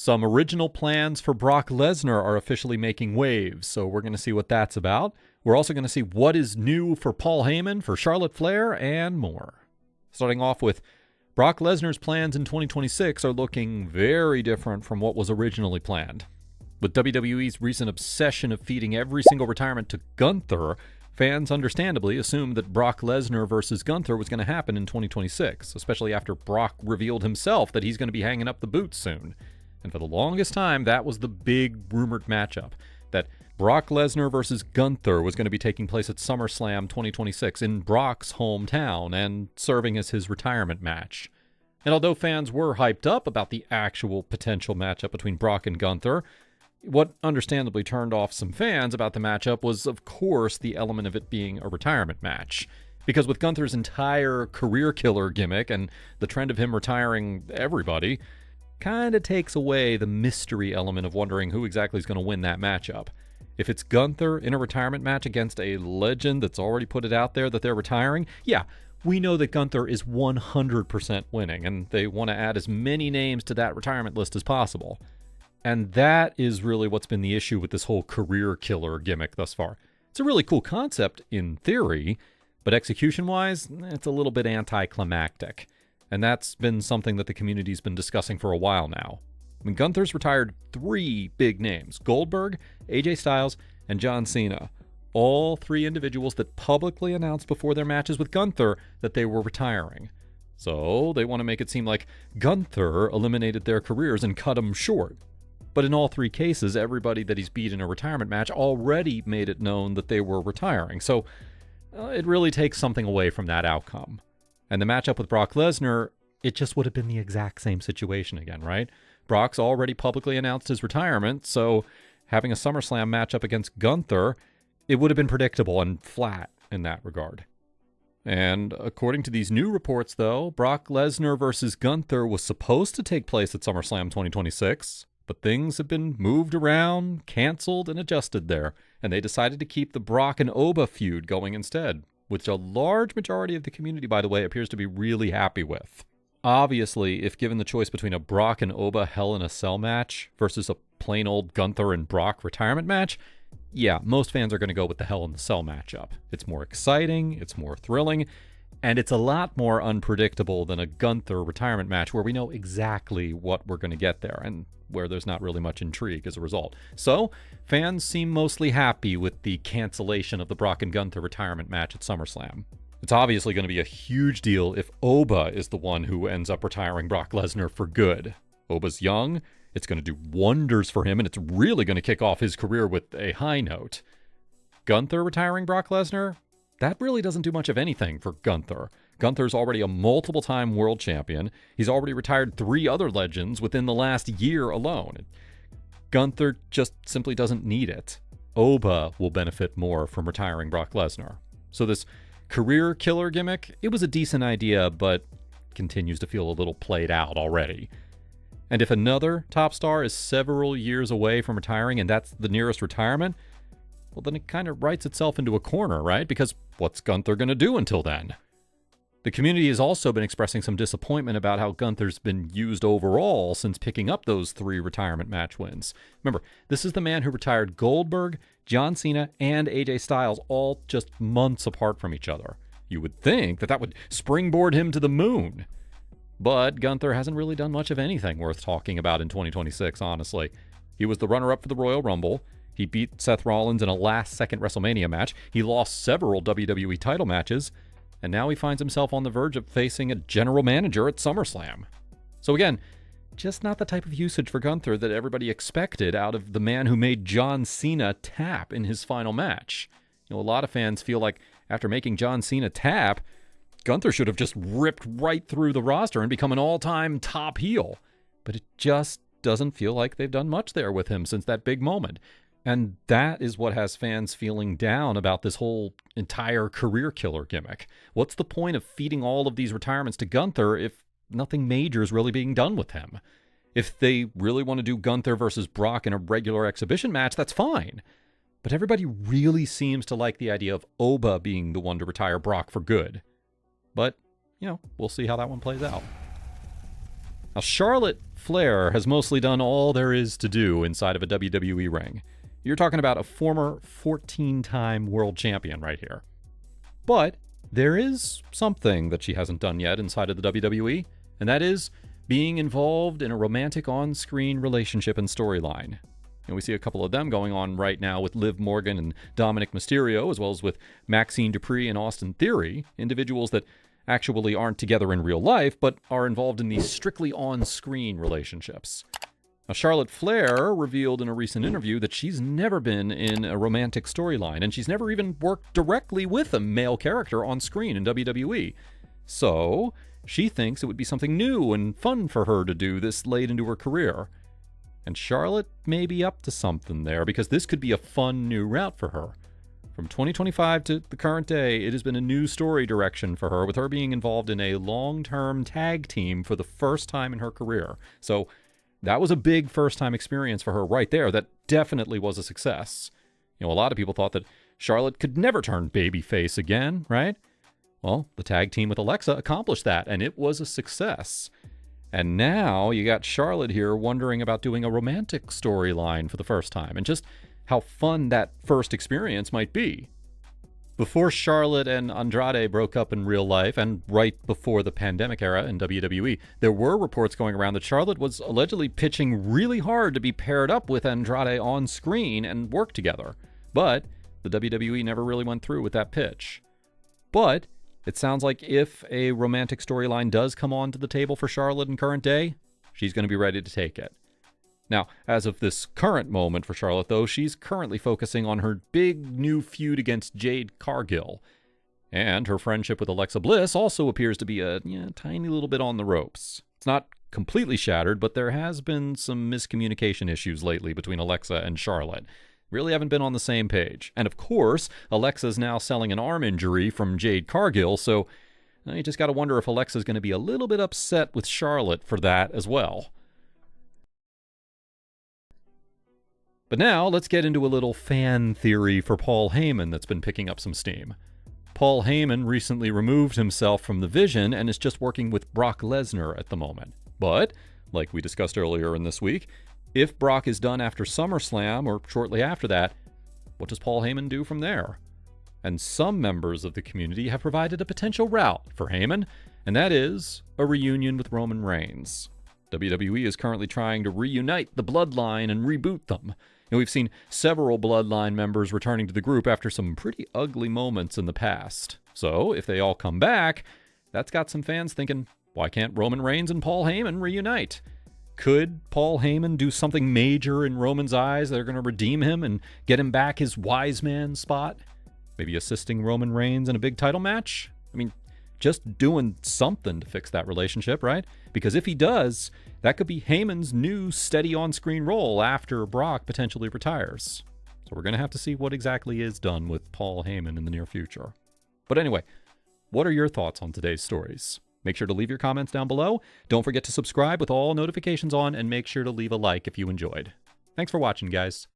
Some original plans for Brock Lesnar are officially making waves, so we're going to see what that's about. We're also going to see what is new for Paul Heyman, for Charlotte Flair, and more. Starting off with Brock Lesnar's plans in 2026 are looking very different from what was originally planned. With WWE's recent obsession of feeding every single retirement to Gunther, fans understandably assumed that Brock Lesnar versus Gunther was going to happen in 2026, especially after Brock revealed himself that he's going to be hanging up the boots soon. And for the longest time, that was the big rumored matchup, that Brock Lesnar versus Gunther was going to be taking place at SummerSlam 2026 in Brock's hometown and serving as his retirement match. And although fans were hyped up about the actual potential matchup between Brock and Gunther, what understandably turned off some fans about the matchup was, of course, the element of it being a retirement match. Because with Gunther's entire career killer gimmick and the trend of him retiring everybody, kind of takes away the mystery element of wondering who exactly is going to win that matchup. If it's Gunther in a retirement match against a legend that's already put it out there that they're retiring, yeah, we know that Gunther is 100% winning, and they want to add as many names to that retirement list as possible. And that is really what's been the issue with this whole career killer gimmick thus far. It's a really cool concept in theory, but execution-wise, it's a little bit anticlimactic. And that's been something that the community's been discussing for a while now. I mean, Gunther's retired 3 big names: Goldberg, AJ Styles, and John Cena. All 3 individuals that publicly announced before their matches with Gunther that they were retiring. So they want to make it seem like Gunther eliminated their careers and cut them short. But in all 3 cases, everybody that he's beat in a retirement match already made it known that they were retiring. So it really takes something away from that outcome. And the matchup with Brock Lesnar, it just would have been the exact same situation again, right? Brock's already publicly announced his retirement, so having a SummerSlam matchup against Gunther, it would have been predictable and flat in that regard. And according to these new reports, though, Brock Lesnar versus Gunther was supposed to take place at SummerSlam 2026, but things have been moved around, canceled, and adjusted there, and they decided to keep the Brock and Oba feud going instead, which a large majority of the community, by the way, appears to be really happy with. Obviously, if given the choice between a Brock and Oba Hell in a Cell match versus a plain old Gunther and Brock retirement match, yeah, most fans are going to go with the Hell in the Cell matchup. It's more exciting, it's more thrilling, and it's a lot more unpredictable than a Gunther retirement match where we know exactly what we're going to get there and where there's not really much intrigue as a result. So, fans seem mostly happy with the cancellation of the Brock and Gunther retirement match at SummerSlam. It's obviously going to be a huge deal if Oba is the one who ends up retiring Brock Lesnar for good. Oba's young, it's going to do wonders for him, and it's really going to kick off his career with a high note. Gunther retiring Brock Lesnar? That really doesn't do much of anything for Gunther. Gunther's already a multiple-time world champion. He's already retired 3 other legends within the last year alone. Gunther just simply doesn't need it. Oba will benefit more from retiring Brock Lesnar. So this career killer gimmick, it was a decent idea, but continues to feel a little played out already. And if another top star is several years away from retiring and that's the nearest retirement, well, then it kind of writes itself into a corner, right? Because what's Gunther going to do until then? The community has also been expressing some disappointment about how Gunther's been used overall since picking up those 3 retirement match wins. Remember, this is the man who retired Goldberg, John Cena, and AJ Styles all just months apart from each other. You would think that would springboard him to the moon. But Gunther hasn't really done much of anything worth talking about in 2026, honestly. He was the runner-up for the Royal Rumble. He beat Seth Rollins in a last-second WrestleMania match. He lost several WWE title matches. And now he finds himself on the verge of facing a general manager at SummerSlam. So again, just not the type of usage for Gunther that everybody expected out of the man who made John Cena tap in his final match. You know, a lot of fans feel like after making John Cena tap, Gunther should have just ripped right through the roster and become an all-time top heel. But it just doesn't feel like they've done much there with him since that big moment. And that is what has fans feeling down about this whole entire career killer gimmick. What's the point of feeding all of these retirements to Gunther if nothing major is really being done with him? If they really want to do Gunther versus Brock in a regular exhibition match, that's fine. But everybody really seems to like the idea of Oba being the one to retire Brock for good. But, you know, we'll see how that one plays out. Now, Charlotte Flair has mostly done all there is to do inside of a WWE ring. You're talking about a former 14-time world champion right here. But there is something that she hasn't done yet inside of the WWE, and that is being involved in a romantic on-screen relationship and storyline. And we see a couple of them going on right now with Liv Morgan and Dominic Mysterio, as well as with Maxine Dupree and Austin Theory, individuals that actually aren't together in real life, but are involved in these strictly on-screen relationships. Now, Charlotte Flair revealed in a recent interview that she's never been in a romantic storyline, and she's never even worked directly with a male character on screen in WWE. So, she thinks it would be something new and fun for her to do this late into her career. And Charlotte may be up to something there, because this could be a fun new route for her. From 2025 to the current day, it has been a new story direction for her, with her being involved in a long-term tag team for the first time in her career. So that was a big first-time experience for her right there. That definitely was a success. You know, a lot of people thought that Charlotte could never turn babyface again, right? Well, the tag team with Alexa accomplished that, and it was a success. And now you got Charlotte here wondering about doing a romantic storyline for the first time, and just how fun that first experience might be. Before Charlotte and Andrade broke up in real life, and right before the pandemic era in WWE, there were reports going around that Charlotte was allegedly pitching really hard to be paired up with Andrade on screen and work together. But the WWE never really went through with that pitch. But it sounds like if a romantic storyline does come onto the table for Charlotte in current day, she's going to be ready to take it. Now, as of this current moment for Charlotte, though, she's currently focusing on her big new feud against Jade Cargill. And her friendship with Alexa Bliss also appears to be a tiny little bit on the ropes. It's not completely shattered, but there has been some miscommunication issues lately between Alexa and Charlotte. Really haven't been on the same page. And of course, Alexa's now selling an arm injury from Jade Cargill, so you just got to wonder if Alexa's going to be a little bit upset with Charlotte for that as well. But now, let's get into a little fan theory for Paul Heyman that's been picking up some steam. Paul Heyman recently removed himself from the Vision and is just working with Brock Lesnar at the moment. But, like we discussed earlier in this week, if Brock is done after SummerSlam or shortly after that, what does Paul Heyman do from there? And some members of the community have provided a potential route for Heyman, and that is a reunion with Roman Reigns. WWE is currently trying to reunite the Bloodline and reboot them. And we've seen several Bloodline members returning to the group after some pretty ugly moments in the past. So, if they all come back, that's got some fans thinking, why can't Roman Reigns and Paul Heyman reunite? Could Paul Heyman do something major in Roman's eyes that are going to redeem him and get him back his wise man spot? Maybe assisting Roman Reigns in a big title match? I mean, just doing something to fix that relationship, right? Because if he does, that could be Heyman's new steady on-screen role after Brock potentially retires. So we're going to have to see what exactly is done with Paul Heyman in the near future. But anyway, what are your thoughts on today's stories? Make sure to leave your comments down below. Don't forget to subscribe with all notifications on, and make sure to leave a like if you enjoyed. Thanks for watching, guys.